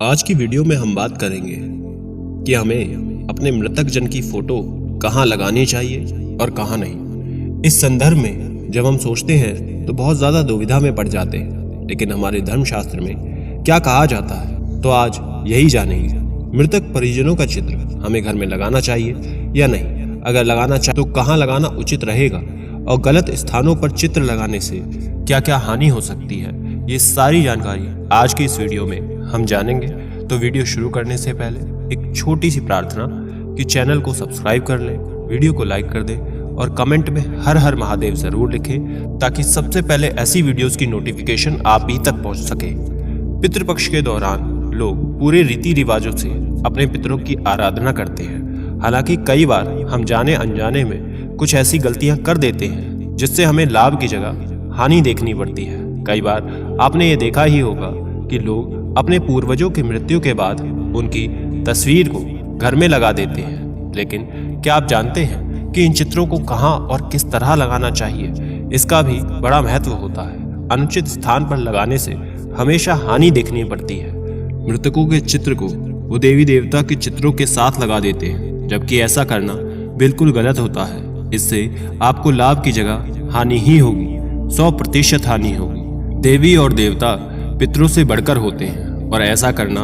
आज की वीडियो में हम बात करेंगे कि हमें अपने मृतक जन की फोटो कहाँ लगानी चाहिए और कहाँ नहीं। इस संदर्भ में जब हम सोचते हैं तो बहुत ज्यादा दुविधा में पड़ जाते हैं, लेकिन हमारे धर्मशास्त्र में क्या कहा जाता है, तो आज यही जानेंगे। मृतक परिजनों का चित्र हमें घर में लगाना चाहिए या नहीं, अगर लगाना चाहिए तो कहाँ लगाना उचित रहेगा, और गलत स्थानों पर चित्र लगाने से क्या क्या हानि हो सकती है, ये सारी जानकारी आज की इस वीडियो में हम जानेंगे। तो वीडियो शुरू करने से पहले एक छोटी सी प्रार्थना कि चैनल को सब्सक्राइब कर लें, वीडियो को लाइक कर दें और कमेंट में हर हर महादेव जरूर लिखें, ताकि सबसे पहले ऐसी वीडियोस की नोटिफिकेशन आप ही तक पहुंच सके। पितृपक्ष के दौरान लोग पूरे रीति रिवाजों से अपने पितरों की आराधना करते हैं। हालांकि कई बार हम जाने अनजाने में कुछ ऐसी गलतियां कर देते हैं जिससे हमें लाभ की जगह हानि देखनी पड़ती है। कई बार आपने ये देखा ही होगा कि लोग अपने पूर्वजों की मृत्यु के बाद उनकी तस्वीर को घर में लगा देते हैं, लेकिन क्या आप जानते हैं कि इन चित्रों को कहां और किस तरह लगाना चाहिए, इसका भी बड़ा महत्व होता है। अनुचित स्थान पर लगाने से हमेशा हानि देखनी पड़ती है। मृतकों के चित्र को वो देवी देवता के चित्रों के साथ लगा देते हैं, जबकि ऐसा करना बिल्कुल गलत होता है। इससे आपको लाभ की जगह हानि ही होगी, 100% हानि होगी। देवी और देवता पितरों से बढ़कर होते हैं और ऐसा करना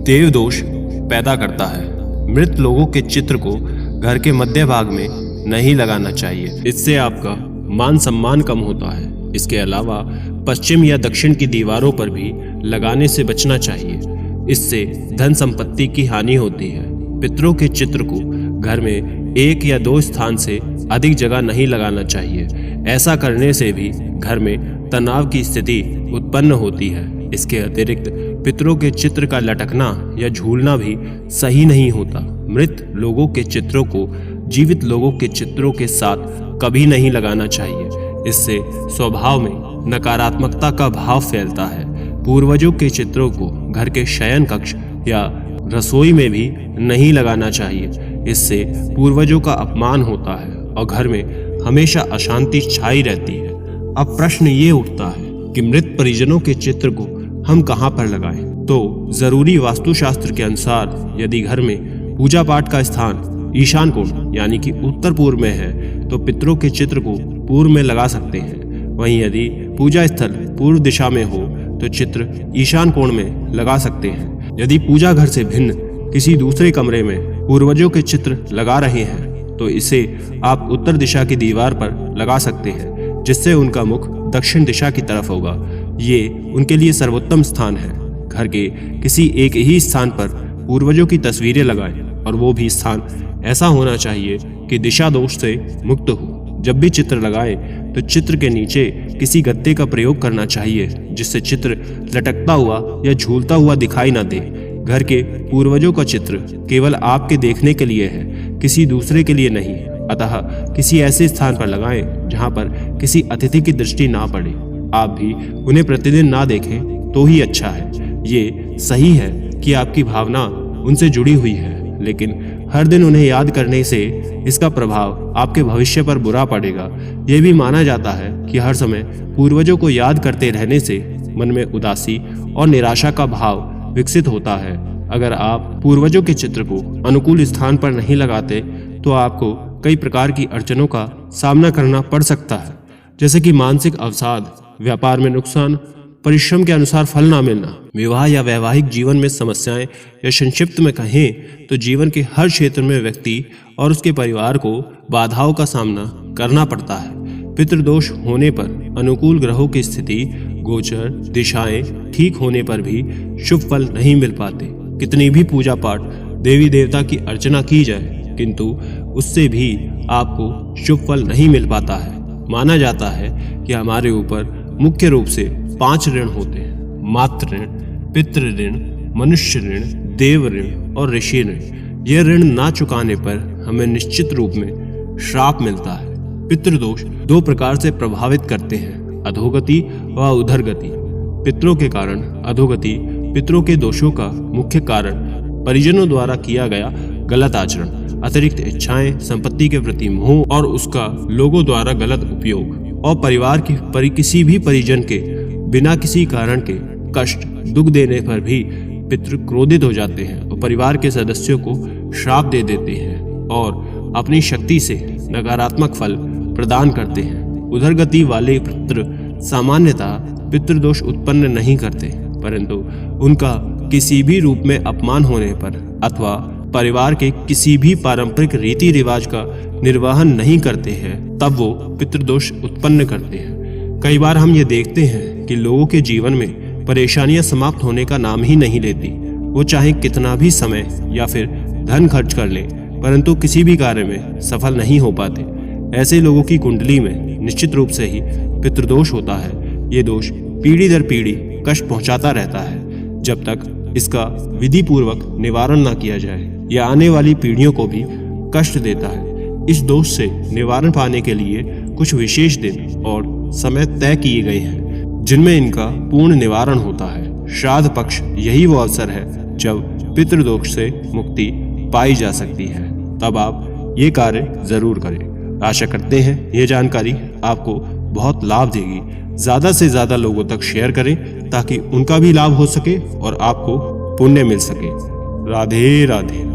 देव दोष पैदा करता है। मृत लोगों के चित्र को घर के मध्य भाग में नहीं लगाना चाहिए, इससे आपका मान सम्मान कम होता है। इसके अलावा पश्चिम या दक्षिण की दीवारों पर भी लगाने से बचना चाहिए, इससे धन संपत्ति की हानि होती है। पितरों के चित्र को घर में 1 या 2 स्थान से अधिक जगह नहीं लगाना चाहिए। ऐसा करने से भी घर में तनाव की स्थिति उत्पन्न होती है। इसके अतिरिक्त पितरों के चित्र का लटकना या झूलना भी सही नहीं होता। मृत लोगों के चित्रों को जीवित लोगों के चित्रों के साथ कभी नहीं लगाना चाहिए, इससे स्वभाव में नकारात्मकता का भाव फैलता है। पूर्वजों के चित्रों को घर के शयन कक्ष या रसोई में भी नहीं लगाना चाहिए, इससे पूर्वजों का अपमान होता है और घर में हमेशा अशांति छाई रहती है। अब प्रश्न ये उठता है कि मृत परिजनों के चित्र को हम कहाँ पर लगाएं? तो जरूरी वास्तुशास्त्र के अनुसार यदि घर में पूजा पाठ का स्थान ईशान कोण यानी कि उत्तर पूर्व में है, तो पितरों के चित्र को पूर्व में लगा सकते हैं। वहीं यदि पूजा स्थल पूर्व दिशा में हो तो चित्र ईशान कोण में लगा सकते हैं। यदि पूजा घर से भिन्न किसी दूसरे कमरे में पूर्वजों के चित्र लगा रहे हैं, तो इसे आप उत्तर दिशा की दीवार पर लगा सकते हैं, जिससे उनका मुख दक्षिण दिशा की तरफ होगा। ये उनके लिए सर्वोत्तम स्थान है। घर के किसी एक ही स्थान पर पूर्वजों की तस्वीरें लगाएं, और वो भी स्थान ऐसा होना चाहिए कि दिशा दोष से मुक्त हो। जब भी चित्र लगाएं तो चित्र के नीचे किसी गत्ते का प्रयोग करना चाहिए, जिससे चित्र लटकता हुआ या झूलता हुआ दिखाई न दे। घर के पूर्वजों का चित्र केवल आपके देखने के लिए है, किसी दूसरे के लिए नहीं। अतः किसी ऐसे स्थान पर लगाएं जहां पर किसी अतिथि की दृष्टि ना पड़े। आप भी उन्हें प्रतिदिन ना देखें तो ही अच्छा है। ये सही है कि आपकी भावना उनसे जुड़ी हुई है, लेकिन हर दिन उन्हें याद करने से इसका प्रभाव आपके भविष्य पर बुरा पड़ेगा। ये भी माना जाता है कि हर समय पूर्वजों को याद करते रहने से मन में उदासी और निराशा का भाव विकसित होता है। अगर आप पूर्वजों के चित्र को अनुकूल स्थान पर नहीं लगाते तो आपको कई प्रकार की अड़चनों का सामना करना पड़ सकता है, जैसे कि मानसिक अवसाद, व्यापार में नुकसान, परिश्रम के अनुसार फल ना मिलना, विवाह या वैवाहिक जीवन में समस्याएं, या संक्षिप्त में कहें तो जीवन के हर क्षेत्र में व्यक्ति और उसके परिवार को बाधाओं का सामना करना पड़ता है। पितृदोष होने पर अनुकूल ग्रहों की स्थिति, गोचर, दिशाएं ठीक होने पर भी शुभ फल नहीं मिल पाते। कितनी भी पूजा पाठ, देवी देवता की अर्चना की जाए, किंतु उससे भी आपको शुभ फल नहीं मिल पाता है। माना जाता है कि हमारे ऊपर मुख्य रूप से 5 ऋण होते हैं: मातृ ऋण, पितृ ऋण, मनुष्य ऋण, देव ऋण और ऋषि ऋण। ये ऋण ना चुकाने पर हमें निश्चित रूप में श्राप मिलता है। पितृदोष 2 प्रकार से प्रभावित करते हैं: अधोगति व उधरगति। पितरों के कारण अधोगति पितरों के दोषों का मुख्य कारण परिजनों द्वारा किया गया गलत आचरण, अतिरिक्त इच्छाएं, संपत्ति के प्रति मोह और उसका लोगों द्वारा गलत उपयोग, और परिवार की किसी भी परिजन के बिना किसी कारण के कष्ट, दुख देने पर भी पितृ क्रोधित हो जाते हैं और परिवार के सदस्यों को श्राप दे देते हैं और अपनी शक्ति से नकारात्मक फल प्रदान करते हैं। उधर गति वाले पितृ सामान्यतः पितृदोष उत्पन्न नहीं करते, परंतु उनका किसी भी रूप में अपमान होने पर अथवा परिवार के किसी भी पारंपरिक रीति रिवाज का निर्वहन नहीं करते हैं तब वो पितृदोष उत्पन्न करते हैं। कई बार हम ये देखते हैं कि लोगों के जीवन में परेशानियां समाप्त होने का नाम ही नहीं लेती। वो चाहे कितना भी समय या फिर धन खर्च कर लें, परंतु किसी भी कार्य में सफल नहीं हो पाते। ऐसे लोगों की कुंडली में निश्चित रूप से ही पितृदोष होता है। ये दोष पीढ़ी दर पीढ़ी कष्ट पहुंचाता रहता है जब तक इसका विधि पूर्वक निवारण न किया जाए। यह आने वाली पीढ़ियों को भी कष्ट देता है। इस दोष से निवारण पाने के लिए कुछ विशेष दिन और समय तय किए गए हैं जिनमें इनका पूर्ण निवारण होता है। श्राद्ध पक्ष यही वो अवसर है जब पितृदोष से मुक्ति पाई जा सकती है। तब आप ये कार्य जरूर करें। आशा करते हैं ये जानकारी आपको बहुत लाभ देगी। ज्यादा से ज्यादा लोगों तक शेयर करें ताकि उनका भी लाभ हो सके और आपको पुण्य मिल सके। राधे राधे।